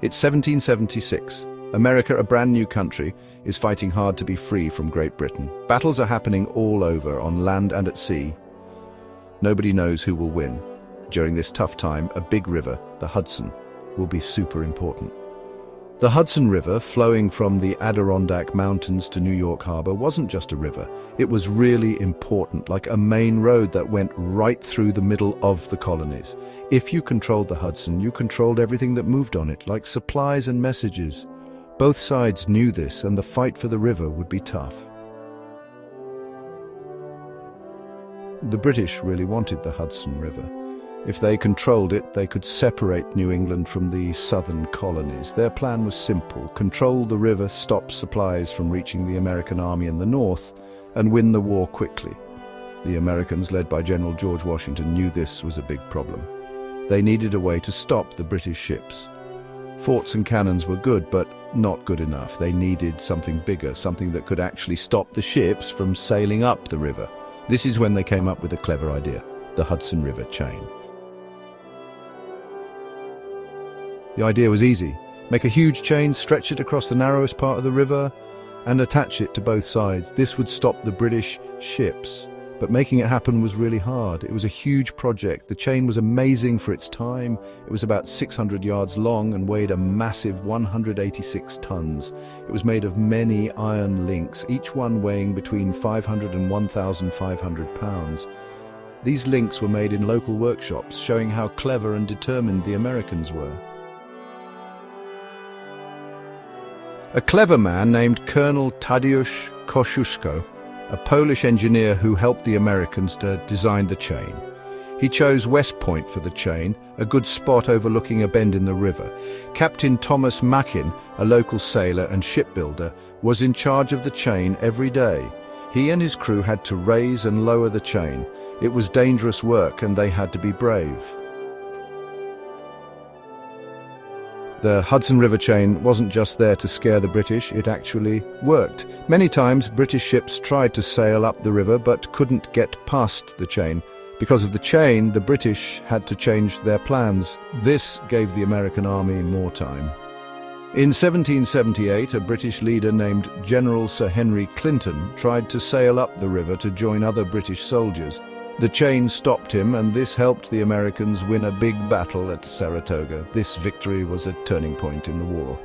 It's 1776. America, a brand new country, is fighting hard to be free from Great Britain. Battles are happening all over, on land and at sea. Nobody knows who will win. During this tough time, a big river, the Hudson, will be super important. The Hudson River, flowing from the Adirondack Mountains to New York Harbor, wasn't just a river. It was really important, like a main road that went right through the middle of the colonies. If you controlled the Hudson, you controlled everything that moved on it, like supplies and messages. Both sides knew this, and the fight for the river would be tough. The British really wanted the Hudson River. If they controlled it, they could separate New England from the southern colonies. Their plan was simple: control the river, stop supplies from reaching the American army in the north, and win the war quickly. The Americans, led by General George Washington, knew this was a big problem. They needed a way to stop the British ships. Forts and cannons were good, but not good enough. They needed something bigger, something that could actually stop the ships from sailing up the river. This is when they came up with a clever idea: the Hudson River Chain. The idea was easy. Make a huge chain, stretch it across the narrowest part of the river, and attach it to both sides. This would stop the British ships. But making it happen was really hard. It was a huge project. The chain was amazing for its time. It was about 600 yards long and weighed a massive 186 tons. It was made of many iron links, each one weighing between 500 and 1,500 pounds. These links were made in local workshops, showing how clever and determined the Americans were. A clever man named Colonel Tadeusz Kosciuszko, a Polish engineer who helped the Americans to design the chain. He chose West Point for the chain, a good spot overlooking a bend in the river. Captain Thomas Mackin, a local sailor and shipbuilder, was in charge of the chain every day. He and his crew had to raise and lower the chain. It was dangerous work, and they had to be brave. The Hudson River Chain wasn't just there to scare the British, it actually worked. Many times British ships tried to sail up the river but couldn't get past the chain. Because of the chain, the British had to change their plans. This gave the American army more time. In 1778, a British leader named General Sir Henry Clinton tried to sail up the river to join other British soldiers. The chain stopped him, and this helped the Americans win a big battle at Saratoga. This victory was a turning point in the war.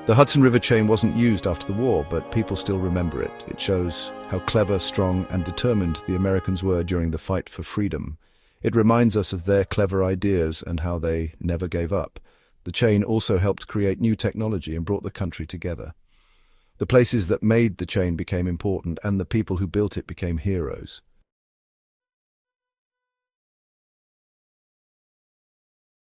The Hudson River Chain wasn't used after the war, but people still remember it. It shows how clever, strong, and determined the Americans were during the fight for freedom. It reminds us of their clever ideas and how they never gave up. The chain also helped create new technology and brought the country together. The places that made the chain became important, and the people who built it became heroes.